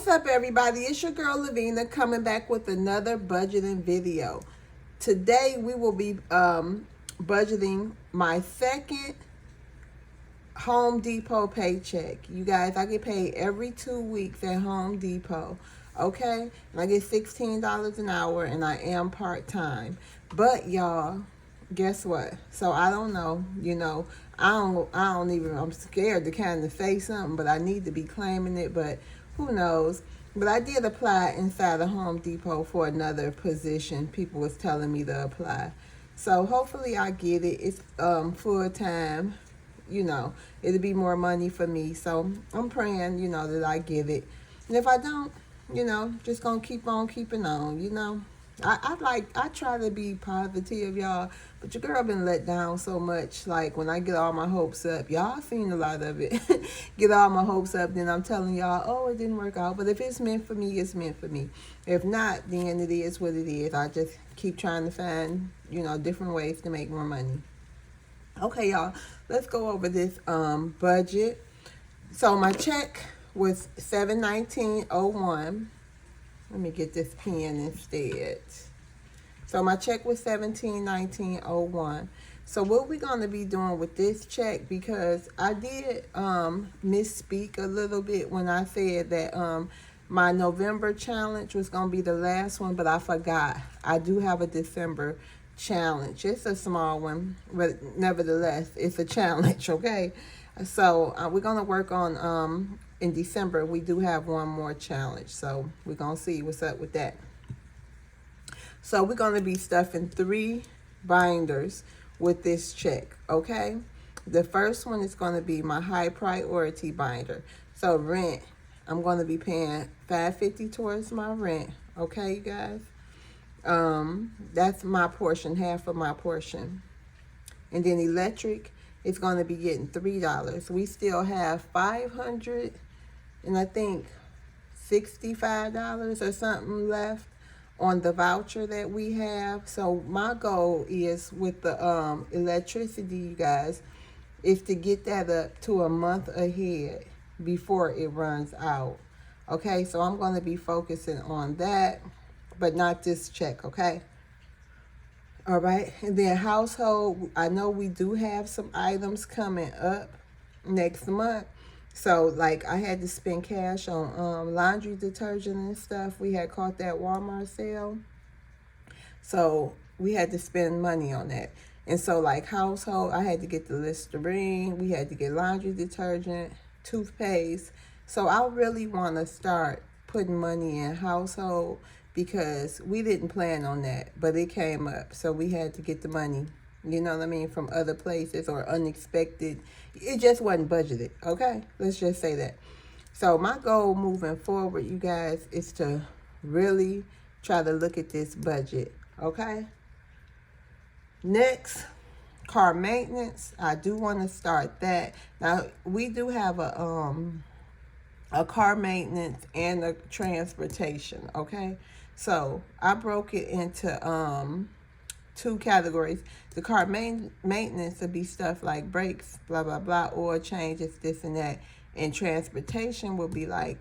What's up, everybody? It's your girl Lavina coming back with another budgeting video. Today we will be budgeting my second Home Depot paycheck. You guys, I get paid every 2 weeks at Home Depot. Okay, and I get $16 an hour, and I am part-time. But y'all, guess what? So I don't know, I don't even, I'm scared to kind of say something, but I need to be claiming it, but who knows. But I did apply inside of Home Depot for another position. People was telling me to apply. So hopefully I get it. It's full-time. It'll be more money for me. So I'm praying, that I get it. And if I don't, just gonna keep on keeping on. I try to be positive, y'all, but your girl been let down so much. Like, when I get all my hopes up, y'all seen a lot of it. Get all my hopes up, then I'm telling y'all, oh, it didn't work out. But if it's meant for me, it's meant for me. If not, then it is what it is. I just keep trying to find, different ways to make more money. Okay, y'all, let's go over this budget. So my check was $719.01. Let me get this pen instead. So my check was $1719.01. So what we're going to be doing with this check, because I did misspeak a little bit when I said that my November challenge was going to be the last one, but I forgot. I do have a December challenge. It's a small one, but nevertheless, it's a challenge, okay? So we're going to work on, in December, we do have one more challenge. So we're going to see what's up with that. So we're going to be stuffing 3 binders with this check, okay? The first one is going to be my high priority binder. So rent, I'm going to be paying $550 towards my rent, okay, you guys? That's my portion, half of my portion. And then electric is going to be getting $3. We still have $500 and I think $65 or something left on the voucher that we have. So my goal is with the electricity, you guys, is to get that up to a month ahead before it runs out. Okay, so I'm going to be focusing on that, but not this check, okay? All right, and then household, I know we do have some items coming up next month. So, like, I had to spend cash on laundry detergent and stuff. We had caught that Walmart sale. So, we had to spend money on that. And so, like, household, I had to get the Listerine. We had to get laundry detergent, toothpaste. So, I really want to start putting money in household, because we didn't plan on that, but it came up. So we had to get the money, you know what I mean, from other places or unexpected. It just wasn't budgeted, okay? Let's just say that. So my goal moving forward, you guys, is to really try to look at this budget, okay? Next, car maintenance. I do want to start that. Now, we do have a car maintenance and a transportation, okay? So I broke it into 2 categories. The car maintenance would be stuff like brakes, blah, blah, blah, oil changes, this and that. And transportation will be like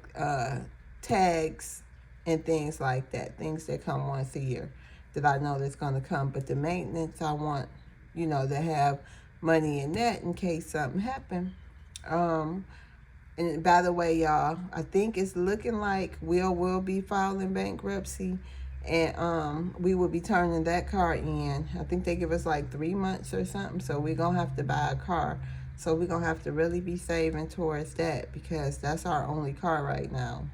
tags and things like that, things that come once a year that I know that's going to come. But the maintenance, I want, to have money in that in case something happened. And by the way, y'all, I think it's looking like will be filing bankruptcy, and we will be turning that car in. I think they give us like 3 months or something, so we're going to have to buy a car. So we're going to have to really be saving towards that, because that's our only car right now.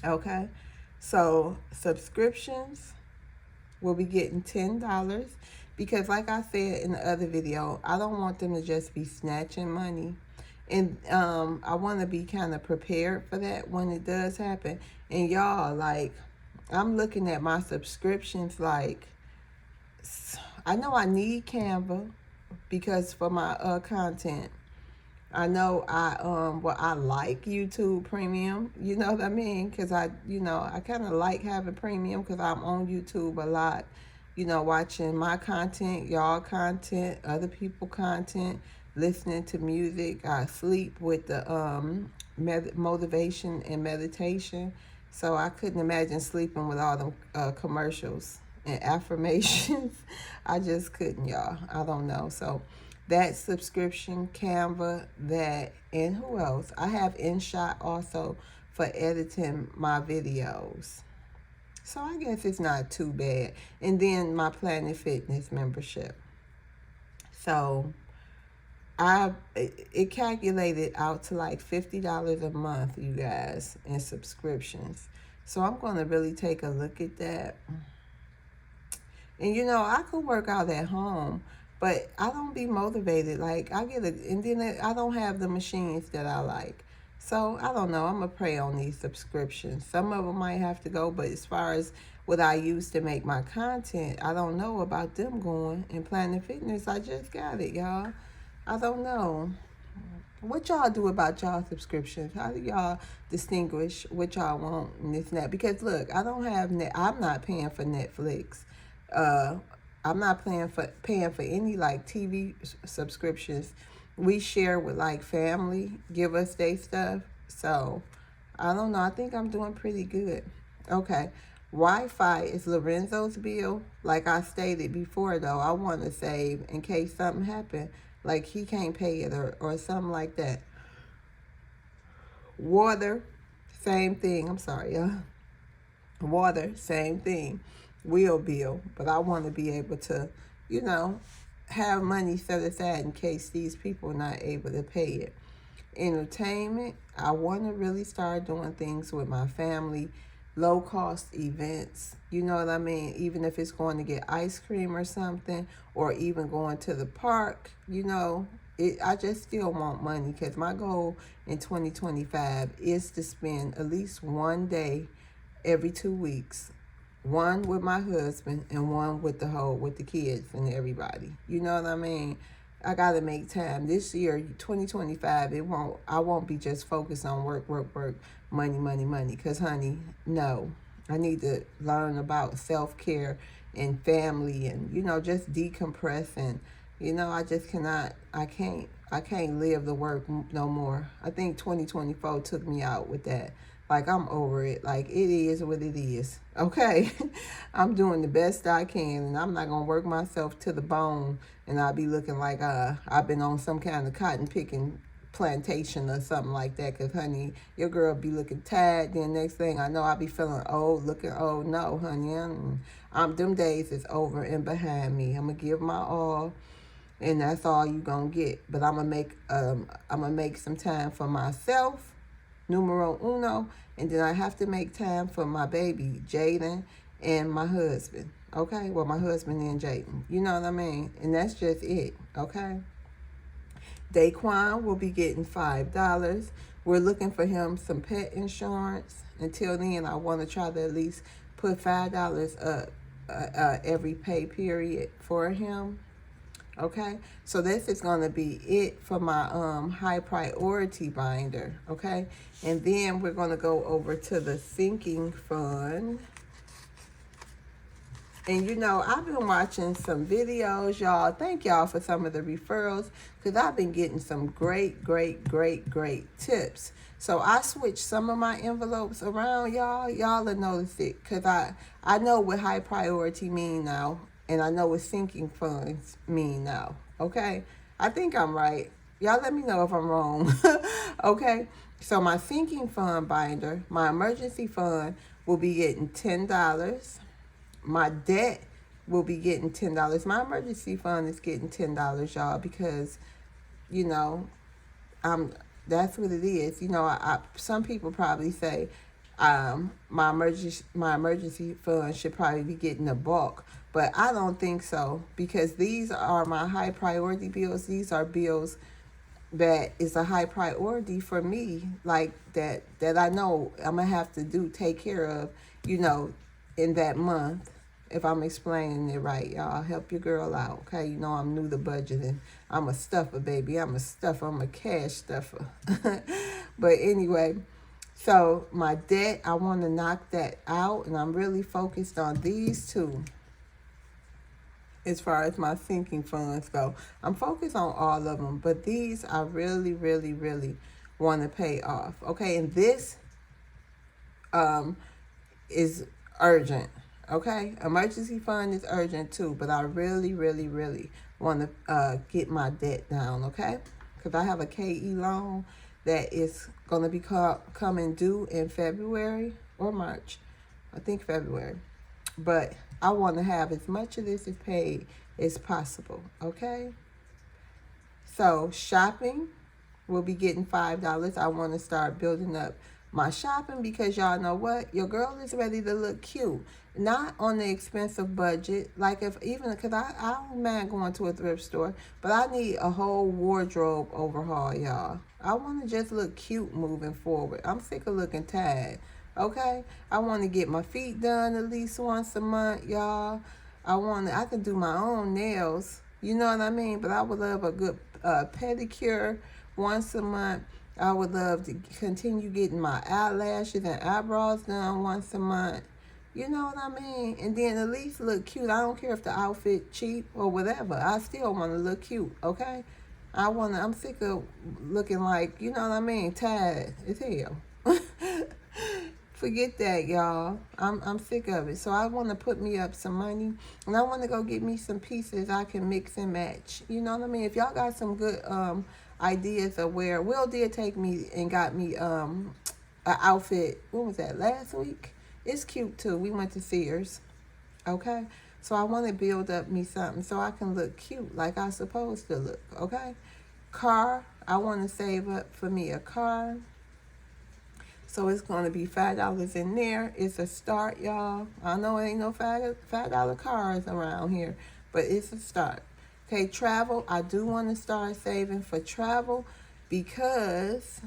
Okay, so subscriptions will be getting $10, because like I said in the other video, I don't want them to just be snatching money. And I want to be kind of prepared for that when it does happen. And y'all, like, I'm looking at my subscriptions, like, I know I need Canva because for my content. I know I like YouTube Premium, you know what I mean? Because I kind of like having Premium because I'm on YouTube a lot, watching my content, y'all content, other people content, listening to music. I sleep with the motivation and meditation. So I couldn't imagine sleeping with all them commercials and affirmations. I just couldn't, y'all. I don't know. So that subscription, Canva, that, and who else? I have InShot also for editing my videos. So I guess it's not too bad. And then my Planet Fitness membership. So it calculated out to like $50 a month, you guys, in subscriptions. So I'm going to really take a look at that. And you know, I could work out at home, but I don't be motivated. Like and then I don't have the machines that I like. So I don't know. I'm gonna pray on these subscriptions. Some of them might have to go, but as far as what I use to make my content, I don't know about them going. And Planet Fitness, I just got it, y'all. I don't know. What y'all do about y'all subscriptions? How do y'all distinguish what y'all want and this and that? Because look, I don't have I'm not paying for Netflix. I'm not paying for any like TV subscriptions. We share with like family, give us their stuff. So I don't know. I think I'm doing pretty good. Okay. Wi-Fi is Lorenzo's bill. Like I stated before, though, I want to save in case something happened. Like he can't pay it or something like that. Water, same thing. I'm sorry, y'all. Water, same thing. Wheel bill. But I want to be able to, you know, have money set aside in case these people are not able to pay it. Entertainment, I want to really start doing things with my family, low cost events, you know what I mean? Even if it's going to get ice cream or something, or even going to the park, you know, I just still want money because my goal in 2025 is to spend at least one day every 2 weeks. One with my husband and one with the kids and everybody. You know what I mean? I gotta make time. This year, 2025, I won't be just focused on work, money. Cause honey, no. I need to learn about self-care and family and, you know, just decompress and, you know, I can't live the work no more. I think 2024 took me out with that. Like, I'm over it. Like, it is what it is. Okay? I'm doing the best I can, and I'm not going to work myself to the bone, and I'll be looking like I've been on some kind of cotton picking plantation or something like that. Because, honey, your girl be looking tired. Then next thing I know, I'll be feeling old, looking old. No, honey. Them days is over and behind me. I'm going to give my all. And that's all you going to get. But I'm going to make some time for myself. Numero uno, and then I have to make time for my baby, Jaden, and my husband, okay? Well, my husband and Jaden, you know what I mean? And that's just it, okay? Daquan will be getting $5. We're looking for him some pet insurance. Until then, I want to try to at least put $5 up every pay period for him. Okay, so this is going to be it for my high priority binder, okay? And then we're going to go over to the sinking fund. And you know, I've been watching some videos, y'all. Thank y'all for some of the referrals because I've been getting some great tips. So I switched some of my envelopes around, y'all. Y'all will notice it because I know what high priority mean now. And I know what sinking funds mean now, okay? I think I'm right. Y'all let me know if I'm wrong, okay? So my sinking fund binder, my emergency fund will be getting $10. My debt will be getting $10. My emergency fund is getting $10, y'all, because, you know, that's what it is. You know, some people probably say my emergency fund should probably be getting a bulk. But I don't think so because these are my high priority bills. These are bills that is a high priority for me, like that I know I'm going to have to take care of, you know, in that month. If I'm explaining it right, y'all, help your girl out, okay? You know I'm new to budgeting. I'm a stuffer, baby. I'm a cash stuffer. But anyway, so my debt, I want to knock that out, and I'm really focused on these two. as far as my sinking funds go. I'm focused on all of them, but these I really, really, really want to pay off. Okay, and this um is urgent. Okay, emergency fund is urgent too, but I really, really, really want to get my debt down. Okay, because I have a KE loan that is going to be coming due in February or March. I think February. But I want to have as much of this as paid as possible. Okay. So shopping, will be getting $5. I want to start building up my shopping because y'all know what? Your girl is ready to look cute. Not on the expensive budget. Like if even because I don't mind going to a thrift store, but I need a whole wardrobe overhaul, y'all. I want to just look cute moving forward. I'm sick of looking tired. Okay? I want to get my feet done at least once a month, y'all. I can do my own nails. You know what I mean? But I would love a good pedicure once a month. I would love to continue getting my eyelashes and eyebrows done once a month. You know what I mean? And then at least look cute. I don't care if the outfit cheap or whatever. I still want to look cute, okay? I'm sick of looking like, you know what I mean, tired as hell. Forget that, y'all. I'm sick of it. So I want to put me up some money, and I want to go get me some pieces I can mix and match. You know what I mean? If y'all got some good ideas of where Will did take me and got me an outfit. What was that? Last week. It's cute too. We went to Sears. Okay. So I want to build up me something so I can look cute like I'm supposed to look. Okay. Car. I want to save up for me a car. So it's going to be $5 in there. It's a start, y'all. I know it ain't no $5 cars around here, but it's a start. Okay, travel. I do want to start saving for travel because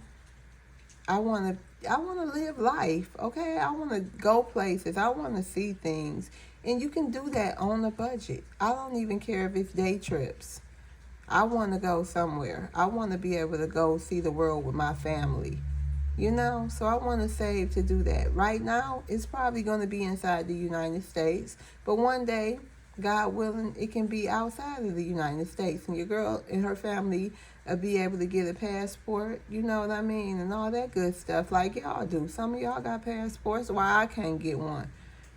I want to live life. Okay, I want to go places. I want to see things, and you can do that on a budget. I don't even care if it's day trips. I want to go somewhere. I want to be able to go see the world with my family. You know, so I want to save to do that. Right now, it's probably going to be inside the United States. But one day, God willing, it can be outside of the United States. And your girl and her family will be able to get a passport. You know what I mean? And all that good stuff like y'all do. Some of y'all got passports. Why I can't get one?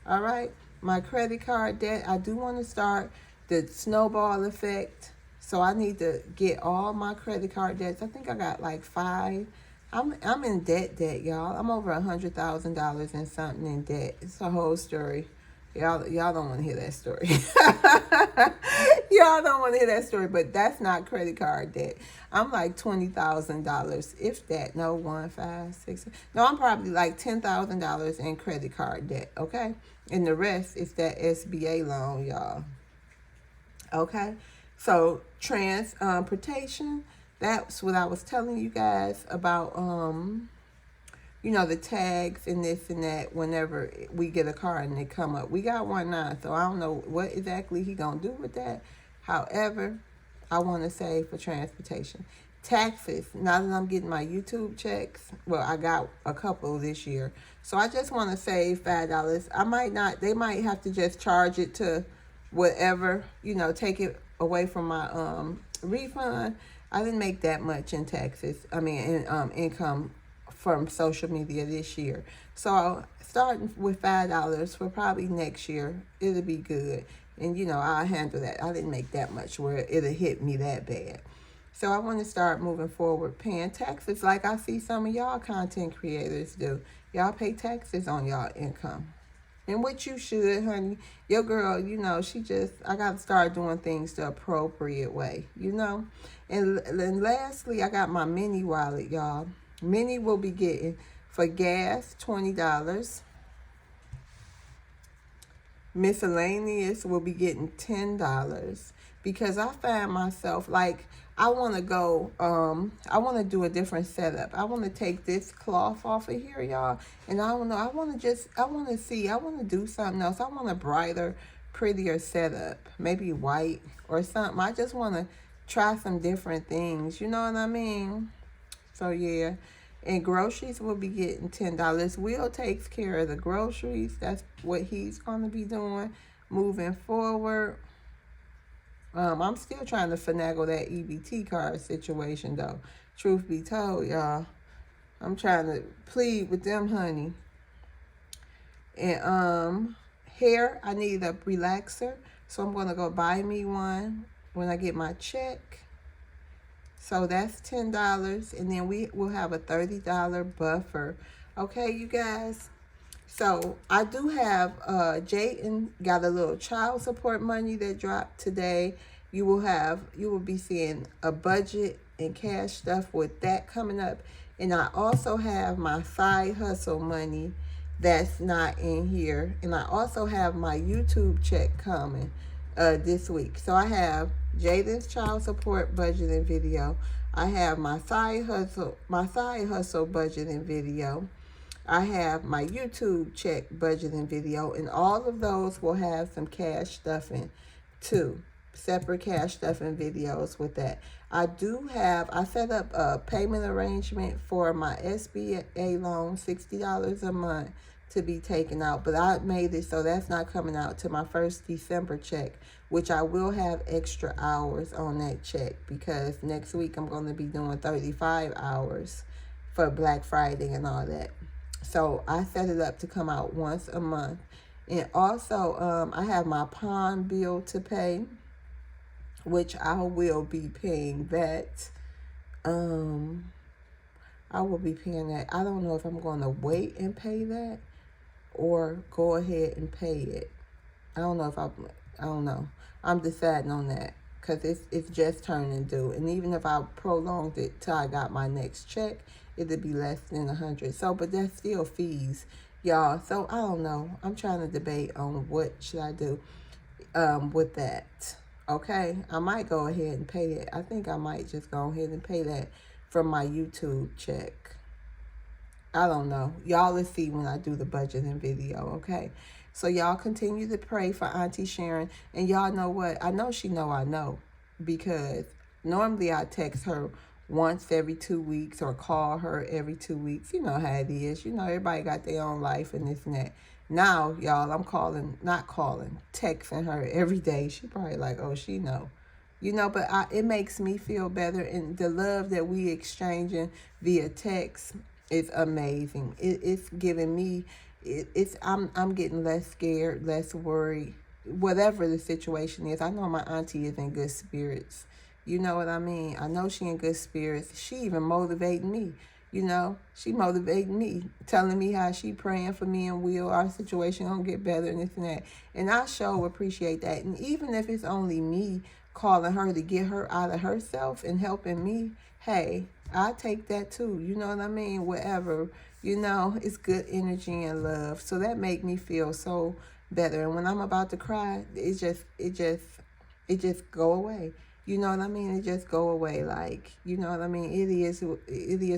All right? My credit card debt, I do want to start the Snowball Effect. So I need to get all my credit card debts. I think I got like 5. I'm in debt, y'all. I'm over $100,000 in something in debt. It's a whole story. Y'all don't want to hear that story. Y'all don't want to hear that story, but that's not credit card debt. I'm like $20,000, if that. No, 1, 5, 6. No, I'm probably like $10,000 in credit card debt. Okay, and the rest is that SBA loan, y'all. Okay, so transportation. That's what I was telling you guys about, you know, the tags and this and that whenever we get a car and they come up. We got one now, so I don't know what exactly he going to do with that. However, I want to save for transportation. Taxes, now that I'm getting my YouTube checks, well, I got a couple this year. So I just want to save $5. They might have to just charge it to whatever, you know, take it away from my refund. I didn't make that much in taxes. I mean, in income from social media this year. So starting with $5 for probably next year, it'll be good. And you know, I'll handle that. I didn't make that much where it'll hit me that bad. So I want to start moving forward paying taxes like I see some of y'all content creators do. Y'all pay taxes on y'all income. And what you should, honey. Your girl, you know, I got to start doing things the appropriate way, you know. And lastly, I got my mini wallet, y'all. Mini will be getting, for gas, $20. Miscellaneous will be getting $10. Because I find myself, like, I want to go, I want to do a different setup. I want to take this cloth off of here, y'all. And I don't know, I want to do something else. I want a brighter, prettier setup. Maybe white or something. I just want to try some different things. You know what I mean? So, yeah. And groceries will be getting $10. Will takes care of the groceries. That's what he's going to be doing moving forward. I'm still trying to finagle that EBT card situation, though. Truth be told, y'all. I'm trying to plead with them, honey. And hair, I need a relaxer. So I'm going to go buy me one when I get my check. So that's $10. And then we will have a $30 buffer. Okay, you guys. So I do have Jayden got a little child support money that dropped today. You will be seeing a budget and cash stuff with that coming up. And I also have my side hustle money that's not in here. And I also have my YouTube check coming this week. So I have Jayden's child support budgeting video. I have my side hustle budgeting video. I have my YouTube check budgeting video, and all of those will have some cash stuffing too. Separate cash stuffing videos with that. I set up a payment arrangement for my SBA loan, $60 a month to be taken out. But I made it so that's not coming out to my first December check, which I will have extra hours on that check because next week I'm going to be doing 35 hours for Black Friday and all that. So I set it up to come out once a month. And also, I have my pawn bill to pay, which I will be paying that. I will be paying that. I don't know if I'm going to wait and pay that or go ahead and pay it. I don't know. I'm deciding on that because it's just turning due. And even if I prolonged it till I got my next check, it'd be less than $100. So, but that's still fees, y'all. So I don't know. I'm trying to debate on what should I do with that. Okay, I might go ahead and pay it. I think I might just go ahead and pay that from my YouTube check. I don't know. Y'all will see when I do the budgeting video, okay? So y'all continue to pray for Auntie Sharon. And y'all know what? I know she know I know. Because normally I text her once every 2 weeks or call her every 2 weeks. You know how it is. You know, everybody got their own life and this and that. Now, y'all, I'm texting her every day. She probably like, oh, she know. You know, but it makes me feel better. And the love that we exchanging via text is amazing. It's giving me, I'm getting less scared, less worried. Whatever the situation is, I know my auntie is in good spirits. You know what I mean? I know she in good spirits. She even motivating me. You know, she motivating me, telling me how she praying for me and Will. Our situation gonna get better and this and that. And I sure appreciate that. And even if it's only me calling her to get her out of herself and helping me, hey, I take that too. You know what I mean? Whatever. You know, it's good energy and love. So that make me feel so better. And when I'm about to cry, it just go away. You know what I mean? It just go away. Like, you know what I mean? It is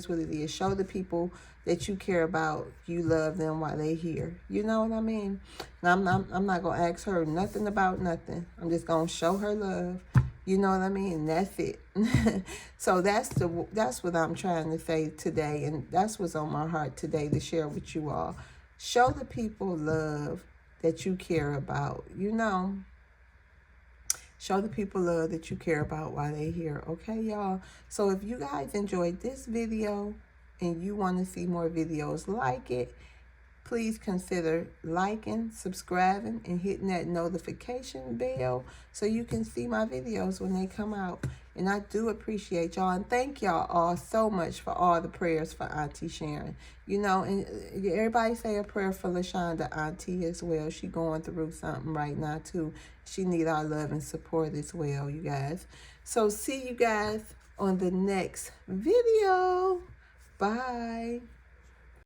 what it is. Show the people that you care about, you love them while they here. You know what I mean? And I'm not gonna ask her nothing about nothing. I'm just gonna show her love. You know what I mean? And that's it. So that's what I'm trying to say today, and that's what's on my heart today to share with you all. Show the people love that you care about. You know. Show the people love that you care about while they're here. Okay, y'all? So if you guys enjoyed this video and you want to see more videos like it, please consider liking, subscribing, and hitting that notification bell so you can see my videos when they come out. And I do appreciate y'all. And thank y'all all so much for all the prayers for Auntie Sharon. You know, and everybody say a prayer for LaShonda Auntie as well. She going through something right now, too. She need our love and support as well, you guys. So see you guys on the next video. Bye.